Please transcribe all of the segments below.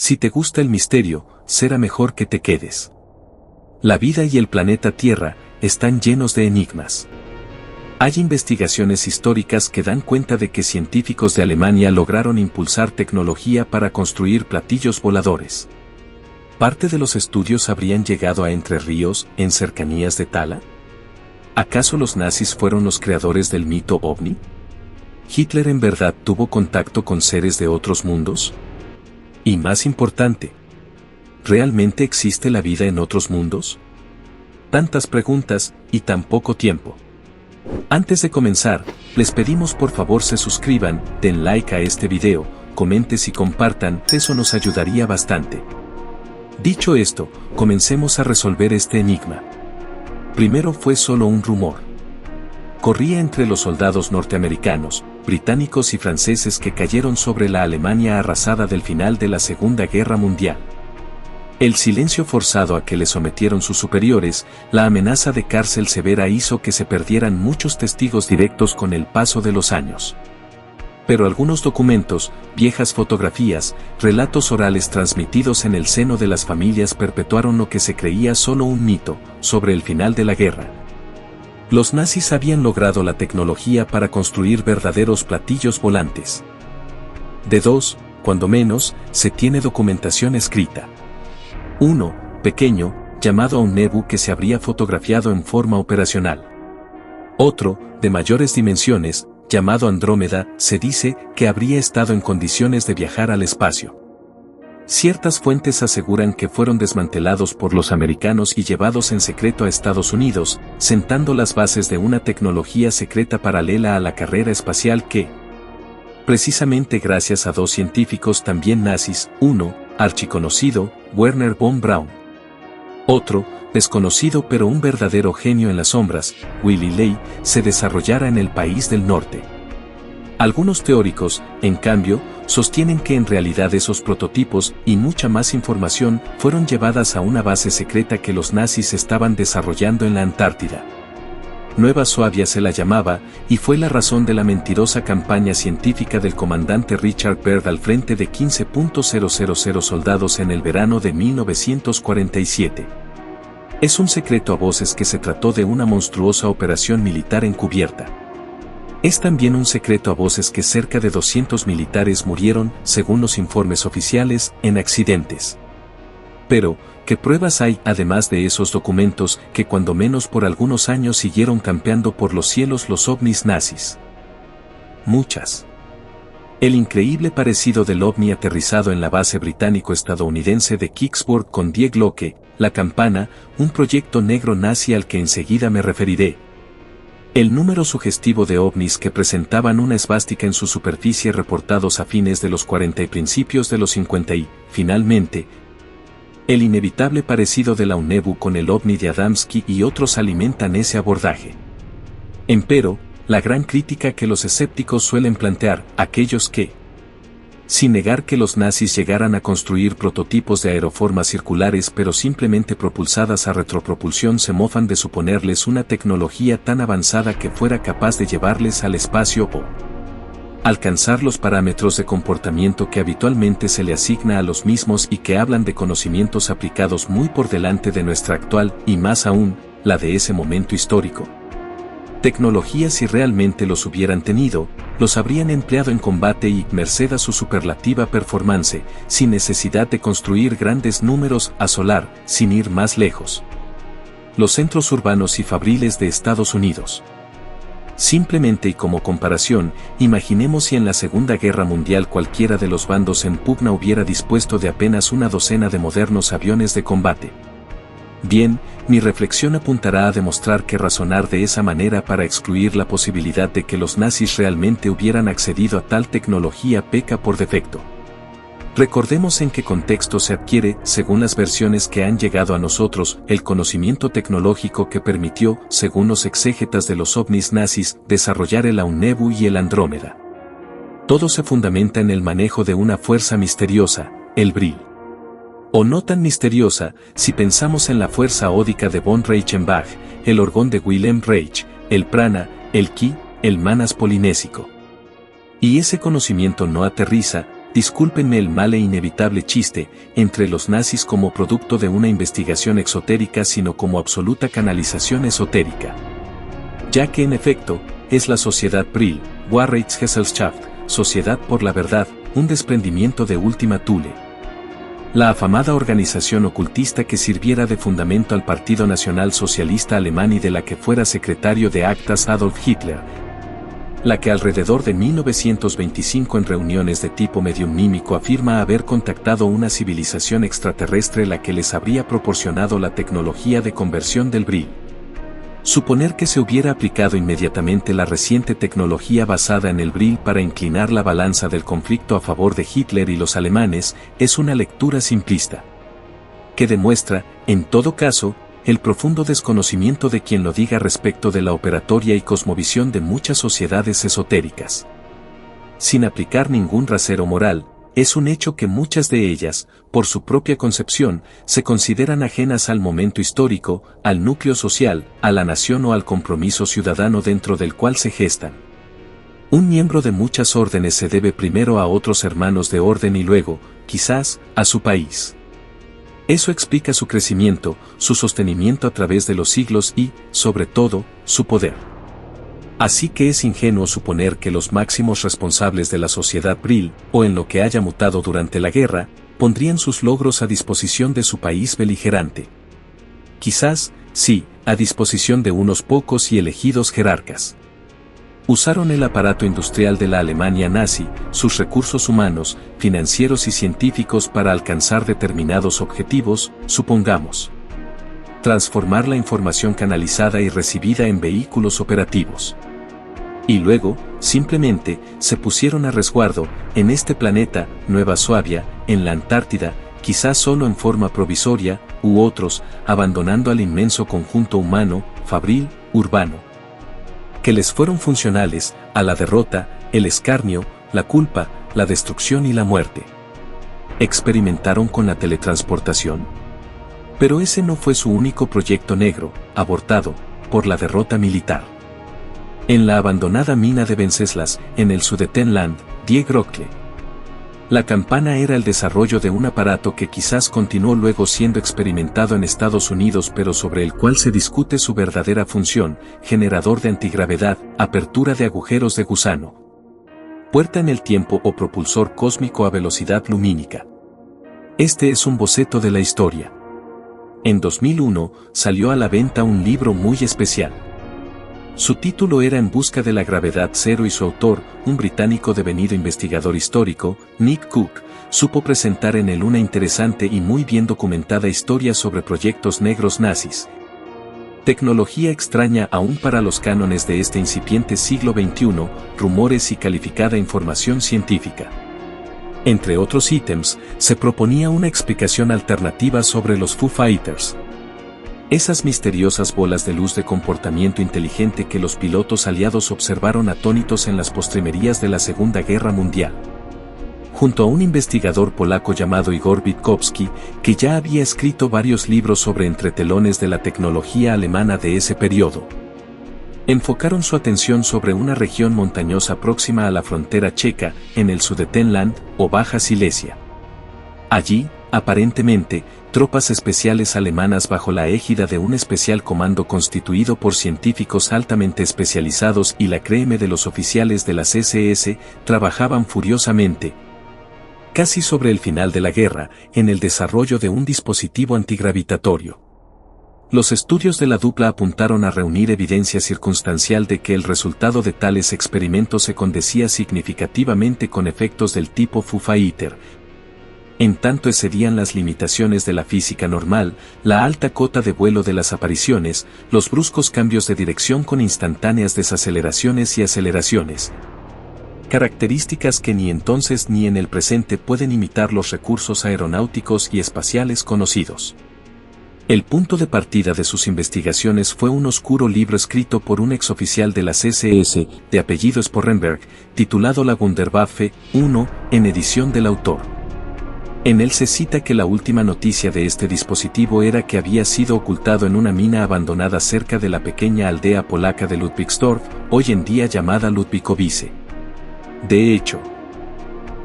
Si te gusta el misterio, será mejor que te quedes. La vida y el planeta Tierra están llenos de enigmas. Hay investigaciones históricas que dan cuenta de que científicos de Alemania lograron impulsar tecnología para construir platillos voladores. ¿Parte de los estudios habrían llegado a Entre Ríos, en cercanías de Tala? ¿Acaso los nazis fueron los creadores del mito ovni? ¿Hitler en verdad tuvo contacto con seres de otros mundos? Y más importante, ¿realmente existe la vida en otros mundos? Tantas preguntas y tan poco tiempo. Antes de comenzar, les pedimos por favor se suscriban, den like a este video, comenten y compartan, eso nos ayudaría bastante. Dicho esto, comencemos a resolver este enigma. Primero fue solo un rumor. Corría entre los soldados norteamericanos, británicos y franceses que cayeron sobre la Alemania arrasada del final de la Segunda Guerra Mundial. El silencio forzado a que le sometieron sus superiores, la amenaza de cárcel severa hizo que se perdieran muchos testigos directos con el paso de los años. Pero algunos documentos, viejas fotografías, relatos orales transmitidos en el seno de las familias perpetuaron lo que se creía solo un mito, sobre el final de la guerra. Los nazis habían logrado la tecnología para construir verdaderos platillos volantes. De dos, cuando menos, se tiene documentación escrita. Uno, pequeño, llamado Aunebu que se habría fotografiado en forma operacional. Otro, de mayores dimensiones, llamado Andrómeda, se dice que habría estado en condiciones de viajar al espacio. Ciertas fuentes aseguran que fueron desmantelados por los americanos y llevados en secreto a Estados Unidos, sentando las bases de una tecnología secreta paralela a la carrera espacial que, precisamente gracias a dos científicos también nazis, uno, archiconocido, Werner von Braun. Otro, desconocido pero un verdadero genio en las sombras, Willy Ley, se desarrollara en el país del norte. Algunos teóricos, en cambio, sostienen que en realidad esos prototipos y mucha más información fueron llevadas a una base secreta que los nazis estaban desarrollando en la Antártida. Nueva Suabia se la llamaba, y fue la razón de la mentirosa campaña científica del comandante Richard Byrd al frente de 15.000 soldados en el verano de 1947. Es un secreto a voces que se trató de una monstruosa operación militar encubierta. Es también un secreto a voces que cerca de 200 militares murieron, según los informes oficiales, en accidentes. Pero, ¿qué pruebas hay además de esos documentos que cuando menos por algunos años siguieron campeando por los cielos los ovnis nazis? Muchas. El increíble parecido del ovni aterrizado en la base británico-estadounidense de Kicksburg con Die Glocke, la campana, un proyecto negro nazi al que enseguida me referiré. El número sugestivo de ovnis que presentaban una esvástica en su superficie reportados a fines de los 40 y principios de los 50 y, finalmente, el inevitable parecido de la Aunebu con el ovni de Adamski y otros alimentan ese abordaje. Empero, la gran crítica que los escépticos suelen plantear, aquellos que, sin negar que los nazis llegaran a construir prototipos de aeroformas circulares pero simplemente propulsadas a retropropulsión se mofan de suponerles una tecnología tan avanzada que fuera capaz de llevarles al espacio o alcanzar los parámetros de comportamiento que habitualmente se le asigna a los mismos y que hablan de conocimientos aplicados muy por delante de nuestra actual, y más aún, la de ese momento histórico. Tecnología si realmente los hubieran tenido, los habrían empleado en combate y, merced a su superlativa performance, sin necesidad de construir grandes números a solar, sin ir más lejos. Los centros urbanos y fabriles de Estados Unidos. Simplemente y como comparación, imaginemos si en la Segunda Guerra Mundial cualquiera de los bandos en pugna hubiera dispuesto de apenas una docena de modernos aviones de combate. Bien, mi reflexión apuntará a demostrar que razonar de esa manera para excluir la posibilidad de que los nazis realmente hubieran accedido a tal tecnología peca por defecto. Recordemos en qué contexto se adquiere, según las versiones que han llegado a nosotros, el conocimiento tecnológico que permitió, según los exégetas de los ovnis nazis, desarrollar el Aunebu y el Andrómeda. Todo se fundamenta en el manejo de una fuerza misteriosa, el Brill. O no tan misteriosa, si pensamos en la fuerza ódica de von Reichenbach, el orgón de Wilhelm Reich, el prana, el ki, el manas polinésico. Y ese conocimiento no aterriza, discúlpenme el mal e inevitable chiste, entre los nazis como producto de una investigación exotérica sino como absoluta canalización esotérica. Ya que en efecto, es la Sociedad Brill, Wahrheitsgesellschaft, Sociedad por la Verdad, un desprendimiento de Ultima Thule. La afamada organización ocultista que sirviera de fundamento al Partido Nacional Socialista Alemán y de la que fuera secretario de actas Adolf Hitler. La que alrededor de 1925 en reuniones de tipo mediumnímico afirma haber contactado una civilización extraterrestre la que les habría proporcionado la tecnología de conversión del Brill. Suponer que se hubiera aplicado inmediatamente la reciente tecnología basada en el Brill para inclinar la balanza del conflicto a favor de Hitler y los alemanes es una lectura simplista. Que demuestra, en todo caso, el profundo desconocimiento de quien lo diga respecto de la operatoria y cosmovisión de muchas sociedades esotéricas. Sin aplicar ningún rasero moral, es un hecho que muchas de ellas, por su propia concepción, se consideran ajenas al momento histórico, al núcleo social, a la nación o al compromiso ciudadano dentro del cual se gestan. Un miembro de muchas órdenes se debe primero a otros hermanos de orden y luego, quizás, a su país. Eso explica su crecimiento, su sostenimiento a través de los siglos y, sobre todo, su poder. Así que es ingenuo suponer que los máximos responsables de la sociedad Brill, o en lo que haya mutado durante la guerra, pondrían sus logros a disposición de su país beligerante. Quizás, sí, a disposición de unos pocos y elegidos jerarcas. Usaron el aparato industrial de la Alemania nazi, sus recursos humanos, financieros y científicos para alcanzar determinados objetivos, supongamos. Transformar la información canalizada y recibida en vehículos operativos. Y luego, simplemente, se pusieron a resguardo, en este planeta, Nueva Suabia, en la Antártida, quizás solo en forma provisoria, u otros, abandonando al inmenso conjunto humano, fabril, urbano. Que les fueron funcionales, a la derrota, el escarnio, la culpa, la destrucción y la muerte. ¿Experimentaron con la teletransportación? Pero ese no fue su único proyecto negro, abortado, por la derrota militar. En la abandonada mina de Venceslas, en el Sudetenland, Die Glocke. La campana era el desarrollo de un aparato que quizás continuó luego siendo experimentado en Estados Unidos pero sobre el cual se discute su verdadera función, generador de antigravedad, apertura de agujeros de gusano. Puerta en el tiempo o propulsor cósmico a velocidad lumínica. Este es un boceto de la historia. En 2001, salió a la venta un libro muy especial. Su título era En busca de la gravedad cero y su autor, un británico devenido investigador histórico, Nick Cook, supo presentar en él una interesante y muy bien documentada historia sobre proyectos negros nazis. Tecnología extraña aún para los cánones de este incipiente siglo XXI, rumores y calificada información científica. Entre otros ítems, se proponía una explicación alternativa sobre los Foo Fighters. Esas misteriosas bolas de luz de comportamiento inteligente que los pilotos aliados observaron atónitos en las postrimerías de la Segunda Guerra Mundial. Junto a un investigador polaco llamado Igor Witkowski, que ya había escrito varios libros sobre entretelones de la tecnología alemana de ese periodo. Enfocaron su atención sobre una región montañosa próxima a la frontera checa, en el Sudetenland, o Baja Silesia. Allí, aparentemente, tropas especiales alemanas bajo la égida de un especial comando constituido por científicos altamente especializados y la creme de los oficiales de las SS, trabajaban furiosamente, casi sobre el final de la guerra, en el desarrollo de un dispositivo antigravitatorio. Los estudios de la dupla apuntaron a reunir evidencia circunstancial de que el resultado de tales experimentos se condecía significativamente con efectos del tipo Foo Fighter. En tanto excedían las limitaciones de la física normal, la alta cota de vuelo de las apariciones, los bruscos cambios de dirección con instantáneas desaceleraciones y aceleraciones. Características que ni entonces ni en el presente pueden imitar los recursos aeronáuticos y espaciales conocidos. El punto de partida de sus investigaciones fue un oscuro libro escrito por un exoficial de las SS, de apellido Sporrenberg, titulado La Wunderwaffe 1, en edición del autor. En él se cita que la última noticia de este dispositivo era que había sido ocultado en una mina abandonada cerca de la pequeña aldea polaca de Ludwigsdorf, hoy en día llamada Ludwikowice. De hecho,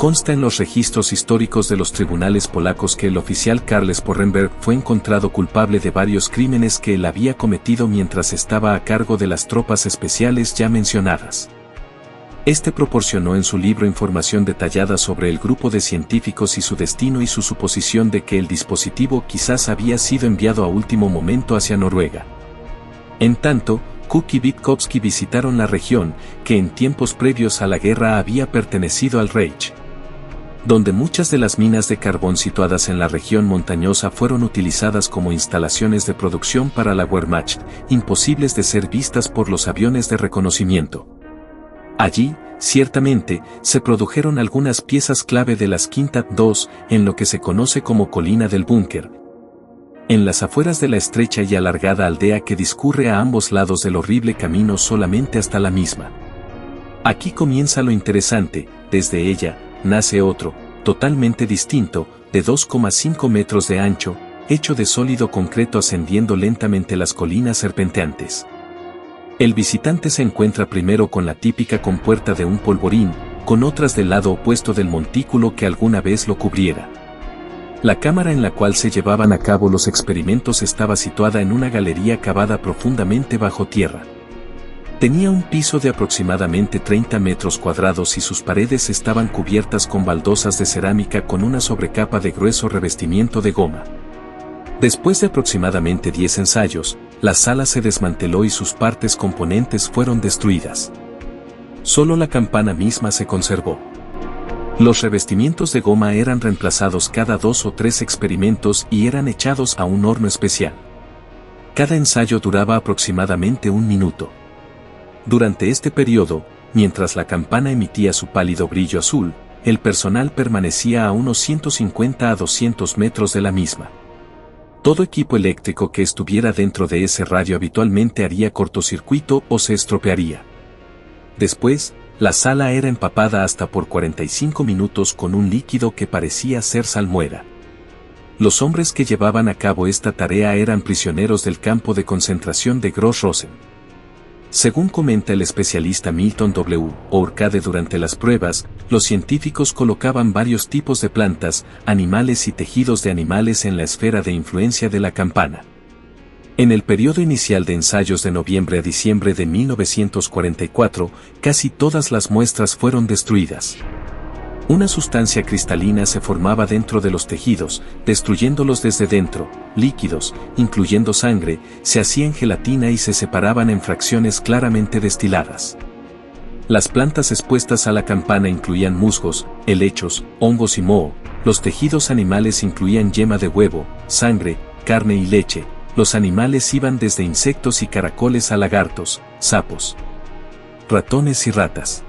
Consta en los registros históricos de los tribunales polacos que el oficial Karl Sporrenberg fue encontrado culpable de varios crímenes que él había cometido mientras estaba a cargo de las tropas especiales ya mencionadas. Este proporcionó en su libro información detallada sobre el grupo de científicos y su destino y su suposición de que el dispositivo quizás había sido enviado a último momento hacia Noruega. En tanto, Cook y Witkowski visitaron la región, que en tiempos previos a la guerra había pertenecido al Reich, donde muchas de las minas de carbón situadas en la región montañosa fueron utilizadas como instalaciones de producción para la Wehrmacht, imposibles de ser vistas por los aviones de reconocimiento. Allí, ciertamente, se produjeron algunas piezas clave de las Quintat II, en lo que se conoce como Colina del Búnker, en las afueras de la estrecha y alargada aldea que discurre a ambos lados del horrible camino solamente hasta la misma. Aquí comienza lo interesante. Desde ella, nace otro, totalmente distinto, de 2,5 metros de ancho, hecho de sólido concreto ascendiendo lentamente las colinas serpenteantes. El visitante se encuentra primero con la típica compuerta de un polvorín, con otras del lado opuesto del montículo que alguna vez lo cubriera. La cámara en la cual se llevaban a cabo los experimentos estaba situada en una galería cavada profundamente bajo tierra. Tenía un piso de aproximadamente 30 metros cuadrados y sus paredes estaban cubiertas con baldosas de cerámica con una sobrecapa de grueso revestimiento de goma. Después de aproximadamente 10 ensayos, la sala se desmanteló y sus partes componentes fueron destruidas. Solo la campana misma se conservó. Los revestimientos de goma eran reemplazados cada 2 o 3 experimentos y eran echados a un horno especial. Cada ensayo duraba aproximadamente 1 minuto. Durante este periodo, mientras la campana emitía su pálido brillo azul, el personal permanecía a unos 150 a 200 metros de la misma. Todo equipo eléctrico que estuviera dentro de ese radio habitualmente haría cortocircuito o se estropearía. Después, la sala era empapada hasta por 45 minutos con un líquido que parecía ser salmuera. Los hombres que llevaban a cabo esta tarea eran prisioneros del campo de concentración de Gross-Rosen. Según comenta el especialista Milton W. O'Rourke, durante las pruebas, los científicos colocaban varios tipos de plantas, animales y tejidos de animales en la esfera de influencia de la campana. En el periodo inicial de ensayos de noviembre a diciembre de 1944, casi todas las muestras fueron destruidas. Una sustancia cristalina se formaba dentro de los tejidos, destruyéndolos desde dentro. Líquidos, incluyendo sangre, se hacían gelatina y se separaban en fracciones claramente destiladas. Las plantas expuestas a la campana incluían musgos, helechos, hongos y moho. Los tejidos animales incluían yema de huevo, sangre, carne y leche. Los animales iban desde insectos y caracoles a lagartos, sapos, ratones y ratas.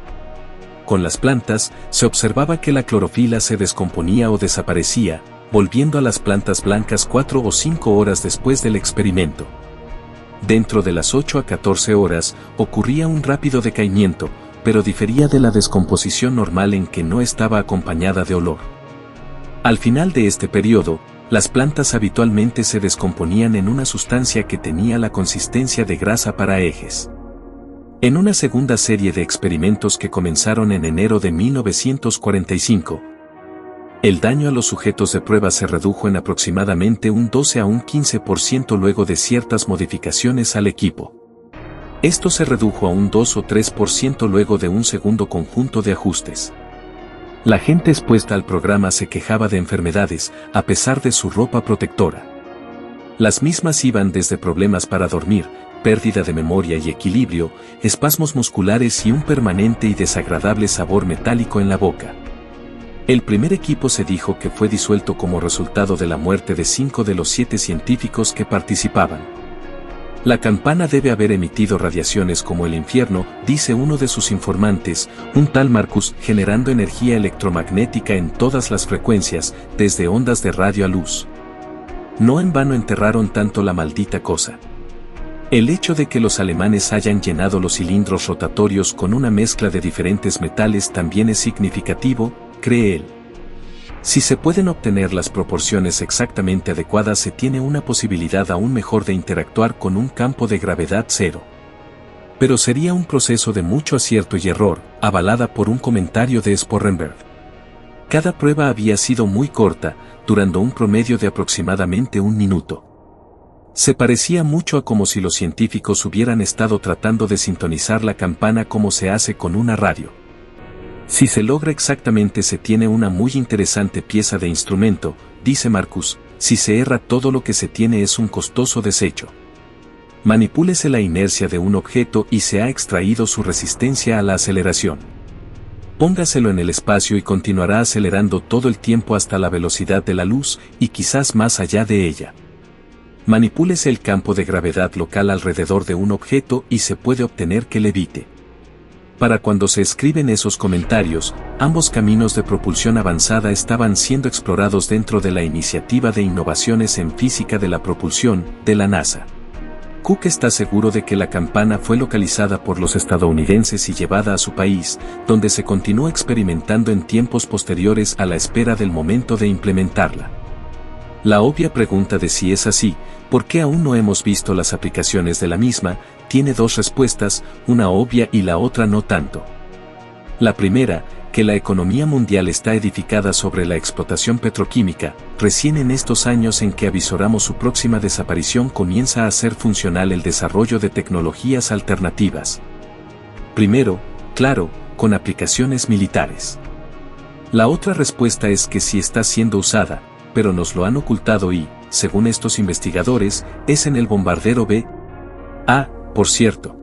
Con las plantas, se observaba que la clorofila se descomponía o desaparecía, volviendo a las plantas blancas 4 o 5 horas después del experimento. Dentro de las 8 a 14 horas, ocurría un rápido decaimiento, pero difería de la descomposición normal en que no estaba acompañada de olor. Al final de este periodo, las plantas habitualmente se descomponían en una sustancia que tenía la consistencia de grasa para ejes. En una segunda serie de experimentos que comenzaron en enero de 1945, el daño a los sujetos de prueba se redujo en aproximadamente un 12 a un 15% luego de ciertas modificaciones al equipo. Esto se redujo a un 2 o 3% luego de un segundo conjunto de ajustes. La gente expuesta al programa se quejaba de enfermedades, a pesar de su ropa protectora. Las mismas iban desde problemas para dormir, pérdida de memoria y equilibrio, espasmos musculares y un permanente y desagradable sabor metálico en la boca. El primer equipo se dijo que fue disuelto como resultado de la muerte de 5 de los 7 científicos que participaban. La campana debe haber emitido radiaciones como el infierno, dice uno de sus informantes, un tal Marcus, generando energía electromagnética en todas las frecuencias, desde ondas de radio a luz. No en vano enterraron tanto la maldita cosa. El hecho de que los alemanes hayan llenado los cilindros rotatorios con una mezcla de diferentes metales también es significativo, cree él. Si se pueden obtener las proporciones exactamente adecuadas, se tiene una posibilidad aún mejor de interactuar con un campo de gravedad cero. Pero sería un proceso de mucho acierto y error, avalada por un comentario de Sporrenberg. Cada prueba había sido muy corta, durando un promedio de aproximadamente 1 minuto. Se parecía mucho a como si los científicos hubieran estado tratando de sintonizar la campana como se hace con una radio. Si se logra exactamente se tiene una muy interesante pieza de instrumento, dice Marcus, si se erra todo lo que se tiene es un costoso desecho. Manipúlese la inercia de un objeto y se ha extraído su resistencia a la aceleración. Póngaselo en el espacio y continuará acelerando todo el tiempo hasta la velocidad de la luz y quizás más allá de ella. Manipúlese el campo de gravedad local alrededor de un objeto y se puede obtener que levite. Para cuando se escriben esos comentarios, ambos caminos de propulsión avanzada estaban siendo explorados dentro de la Iniciativa de Innovaciones en Física de la Propulsión, de la NASA. Cook está seguro de que la campana fue localizada por los estadounidenses y llevada a su país, donde se continuó experimentando en tiempos posteriores a la espera del momento de implementarla. La obvia pregunta de si es así, ¿por qué aún no hemos visto las aplicaciones de la misma?, tiene dos respuestas, una obvia y la otra no tanto. La primera, que la economía mundial está edificada sobre la explotación petroquímica, recién en estos años en que avisoramos su próxima desaparición comienza a ser funcional el desarrollo de tecnologías alternativas. Primero, claro, con aplicaciones militares. La otra respuesta es que sí está siendo usada, pero nos lo han ocultado y, según estos investigadores, es en el bombardero B. Por cierto.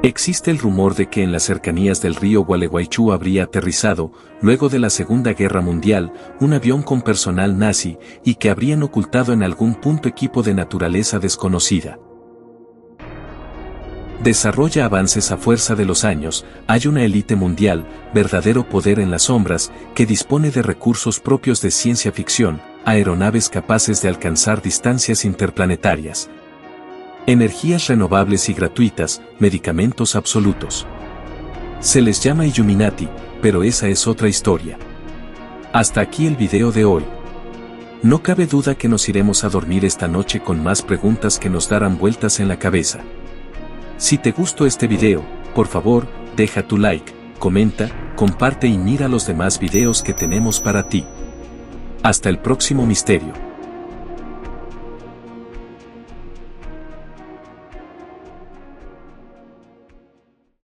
Existe el rumor de que en las cercanías del río Gualeguaychú habría aterrizado, luego de la Segunda Guerra Mundial, un avión con personal nazi y que habrían ocultado en algún punto equipo de naturaleza desconocida. Desarrolla avances a fuerza de los años, hay una élite mundial, verdadero poder en las sombras, que dispone de recursos propios de ciencia ficción, aeronaves capaces de alcanzar distancias interplanetarias, energías renovables y gratuitas, medicamentos absolutos. Se les llama Illuminati, pero esa es otra historia. Hasta aquí el video de hoy. No cabe duda que nos iremos a dormir esta noche con más preguntas que nos darán vueltas en la cabeza. Si te gustó este video, por favor, deja tu like, comenta, comparte y mira los demás videos que tenemos para ti. Hasta el próximo misterio.